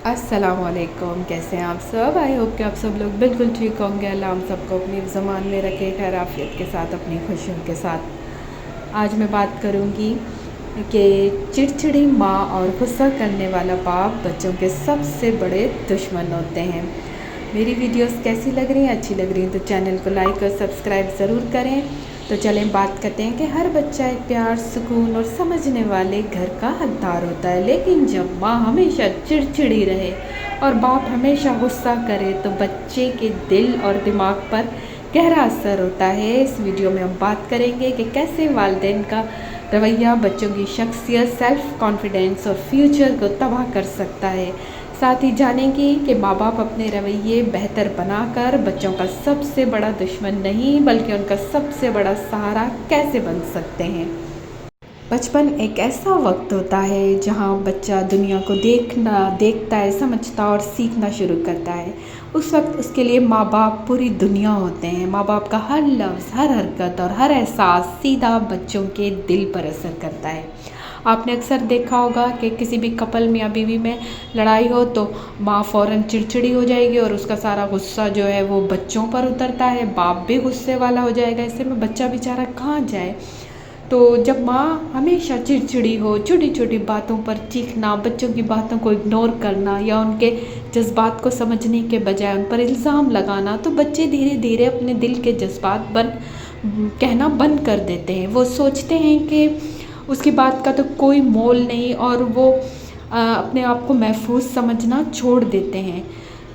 अस्सलाम वालेकुम। कैसे हैं आप सब? आई होप कि आप सब लोग बिल्कुल ठीक होंगे। अल्लाह हम सबको अपनी ज़बान में रखे, खैर आफियत के साथ, अपनी खुशियों के साथ। आज मैं बात करूंगी कि चिड़चिड़ी माँ और गुस्सा करने वाला बाप बच्चों के सबसे बड़े दुश्मन होते हैं। मेरी वीडियोस कैसी लग रही हैं? अच्छी लग रही हैं तो चैनल को लाइक और सब्सक्राइब ज़रूर करें। तो चलें बात करते हैं कि हर बच्चा एक प्यार, सुकून और समझने वाले घर का हकदार होता है, लेकिन जब माँ हमेशा चिड़चिड़ी रहे और बाप हमेशा गुस्सा करे तो बच्चे के दिल और दिमाग पर गहरा असर होता है। इस वीडियो में हम बात करेंगे कि कैसे वालिदैन का रवैया बच्चों की शख्सियत, सेल्फ कॉन्फिडेंस और फ्यूचर को तबाह कर सकता है। साथ ही जानेंगे कि माँ बाप अपने रवैये बेहतर बनाकर बच्चों का सबसे बड़ा दुश्मन नहीं बल्कि उनका सबसे बड़ा सहारा कैसे बन सकते हैं। बचपन एक ऐसा वक्त होता है जहाँ बच्चा दुनिया को देखता है, समझता और सीखना शुरू करता है। उस वक्त उसके लिए माँ बाप पूरी दुनिया होते हैं। माँ बाप का हर लफ्ज़, हर हरकत और हर एहसास सीधा बच्चों के दिल पर असर करता है। आपने अक्सर देखा होगा कि किसी भी कपल में या बीवी में लड़ाई हो तो माँ फ़ौरन चिड़चिड़ी हो जाएगी और उसका सारा गुस्सा जो है वो बच्चों पर उतरता है। बाप भी गुस्से वाला हो जाएगा। ऐसे में बच्चा बेचारा कहाँ जाए। तो जब माँ हमेशा चिड़चिड़ी हो, छोटी छोटी बातों पर चीखना, बच्चों की बातों को इग्नोर करना या उनके जज्बात को समझने के बजाय उन पर इल्ज़ाम लगाना, तो बच्चे धीरे धीरे अपने दिल के जज्बात कहना बंद कर देते हैं। वो सोचते हैं कि उसकी बात का तो कोई मोल नहीं और वो अपने आप को महफूज समझना छोड़ देते हैं।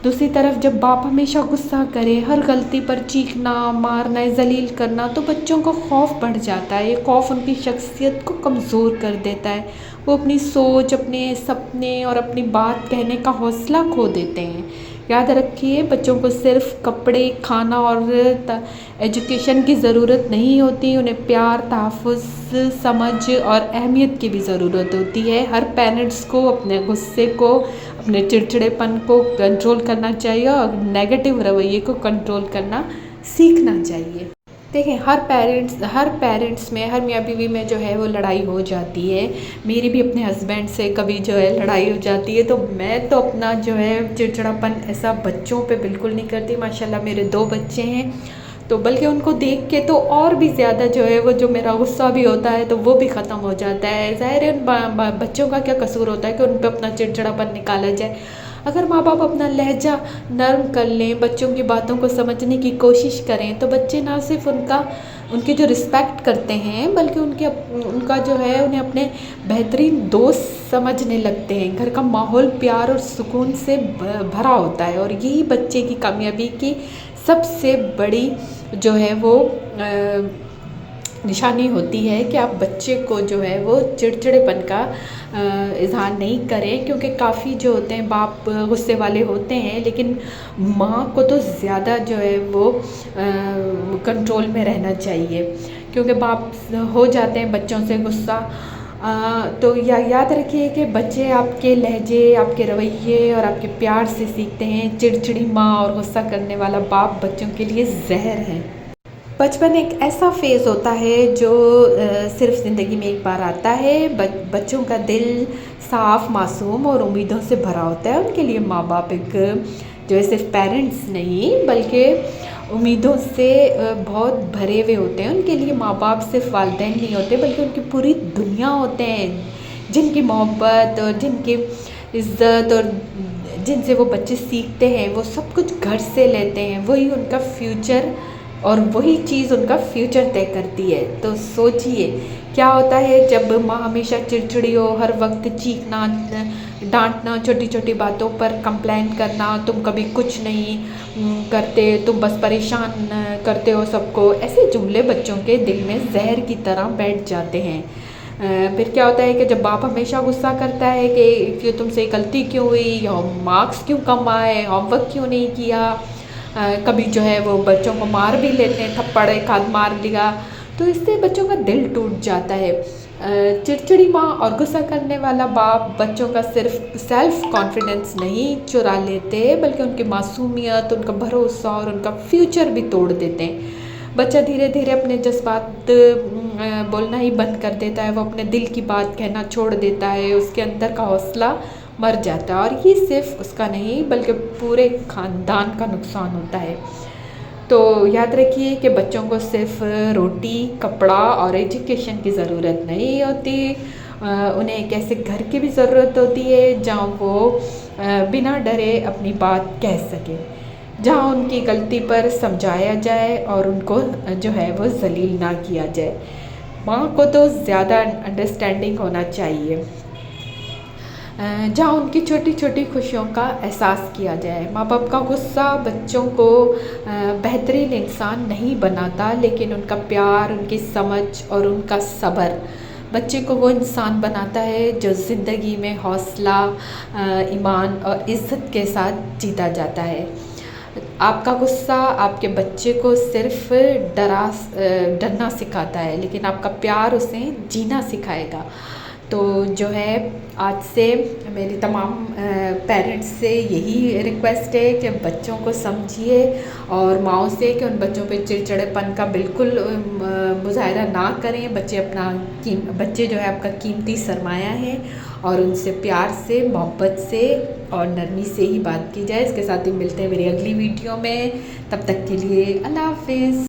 दूसरी तरफ जब बाप हमेशा गुस्सा करे, हर गलती पर चीखना, मारना, जलील करना, तो बच्चों को खौफ बढ़ जाता है। ये खौफ उनकी शख्सियत को कमज़ोर कर देता है। वो अपनी सोच, अपने सपने और अपनी बात कहने का हौसला खो देते हैं। याद रखिए, बच्चों को सिर्फ कपड़े, खाना और एजुकेशन की ज़रूरत नहीं होती, उन्हें प्यार, तहफ़्फ़ुज़, समझ और अहमियत की भी ज़रूरत होती है। हर पेरेंट्स को अपने गुस्से को, अपने चिड़चिड़ेपन को कंट्रोल करना चाहिए और नेगेटिव रवैये को कंट्रोल करना सीखना चाहिए। देखें, हर पेरेंट्स में, हर मियाँ बीवी में जो है वो लड़ाई हो जाती है। मेरी भी अपने हस्बैंड से कभी जो है लड़ाई हो जाती है, तो मैं तो अपना जो है चिड़चिड़ापन ऐसा बच्चों पे बिल्कुल नहीं करती। माशाल्लाह मेरे 2 बच्चे हैं, तो बल्कि उनको देख के तो और भी ज़्यादा जो है वो जो मेरा गुस्सा भी होता है तो वो भी ख़त्म हो जाता है। ज़ाहिर है उन बच्चों का क्या कसूर होता है कि उन पे अपना चिड़चिड़ापन निकाला जाए। अगर माँ बाप अपना लहजा नर्म कर लें, बच्चों की बातों को समझने की कोशिश करें, तो बच्चे ना सिर्फ उनकी जो रिस्पेक्ट करते हैं बल्कि उनका जो है उन्हें अपने बेहतरीन दोस्त समझने लगते हैं। घर का माहौल प्यार और सुकून से भरा होता है और यही बच्चे की कामयाबी की सबसे बड़ी जो है वो निशानी होती है कि आप बच्चे को जो है वो चिड़चिड़ेपन का इज़हार नहीं करें, क्योंकि काफ़ी जो होते हैं बाप गुस्से वाले होते हैं, लेकिन माँ को तो ज़्यादा जो है वो कंट्रोल में रहना चाहिए, क्योंकि बाप हो जाते हैं बच्चों से गुस्सा। तो याद रखिए कि बच्चे आपके लहजे, आपके रवैये और आपके प्यार से सीखते हैं। चिड़चिड़ी माँ और गुस्सा करने वाला बाप बच्चों के लिए जहर है। बचपन एक ऐसा फ़ेज़ होता है जो सिर्फ ज़िंदगी में एक बार आता है। बच्चों का दिल साफ़, मासूम और उम्मीदों से भरा होता है। उनके लिए माँ बाप एक जो है सिर्फ पेरेंट्स नहीं बल्कि उम्मीदों से बहुत भरे हुए होते हैं। उनके लिए माँ बाप सिर्फ वालिदैन नहीं होते बल्कि उनकी पूरी दुनिया होते हैं, जिनकी मोहब्बत और जिनकी इज़्ज़त और जिनसे वो बच्चे सीखते हैं, वो सब कुछ घर से लेते हैं। वही उनका फ्यूचर और वही चीज़ उनका फ्यूचर तय करती है। तो सोचिए क्या होता है जब माँ हमेशा चिड़चिड़ी हो, हर वक्त चीखना, डांटना, छोटी छोटी बातों पर कंप्लेन करना, तुम कभी कुछ नहीं करते, तुम बस परेशान करते हो सबको। ऐसे जुमले बच्चों के दिल में जहर की तरह बैठ जाते हैं। फिर क्या होता है कि जब बाप हमेशा गुस्सा करता है कि तुमसे गलती क्यों हुई, मार्क्स क्यों कम आए, होमवर्क क्यों नहीं किया, कभी जो है वो बच्चों को मार भी लेते हैं, थप्पड़ एक हाथ मार लिया, तो इससे बच्चों का दिल टूट जाता है। चिड़चिड़ी माँ और गुस्सा करने वाला बाप बच्चों का सिर्फ सेल्फ कॉन्फिडेंस नहीं चुरा लेते बल्कि उनकी मासूमियत, उनका भरोसा और उनका फ्यूचर भी तोड़ देते हैं। बच्चा धीरे धीरे अपने जज्बात बोलना ही बंद कर देता है। वो अपने दिल की बात कहना छोड़ देता है। उसके अंदर का हौसला मर जाता है, और ये सिर्फ उसका नहीं बल्कि पूरे ख़ानदान का नुकसान होता है। तो याद रखिए कि बच्चों को सिर्फ रोटी, कपड़ा और एजुकेशन की ज़रूरत नहीं होती, उन्हें एक ऐसे घर की भी ज़रूरत होती है जहाँ वो बिना डरे अपनी बात कह सके, जहाँ उनकी गलती पर समझाया जाए और उनको जो है वो ज़लील ना किया जाए। माँ को तो ज़्यादा अंडरस्टैंडिंग होना चाहिए, जहाँ उनकी छोटी छोटी खुशियों का एहसास किया जाए। माँ बाप का गुस्सा बच्चों को बेहतरीन इंसान नहीं बनाता, लेकिन उनका प्यार, उनकी समझ और उनका सब्र बच्चे को वो इंसान बनाता है जो ज़िंदगी में हौसला, ईमान और इज़्ज़त के साथ जीता जाता है। आपका गुस्सा आपके बच्चे को सिर्फ डरना सिखाता है, लेकिन आपका प्यार उसे जीना सिखाएगा। तो जो है, आज से मेरी तमाम पेरेंट्स से यही रिक्वेस्ट है कि बच्चों को समझिए, और माँओं से कि उन बच्चों पे चिड़चिड़ेपन का बिल्कुल मुज़ाहरा ना करें। बच्चे जो है आपका कीमती सरमाया है, और उनसे प्यार से, मोहब्बत से और नरमी से ही बात की जाए। इसके साथ ही मिलते हैं मेरी अगली वीडियो में। तब तक के लिए अल्लाह हाफ़िज़।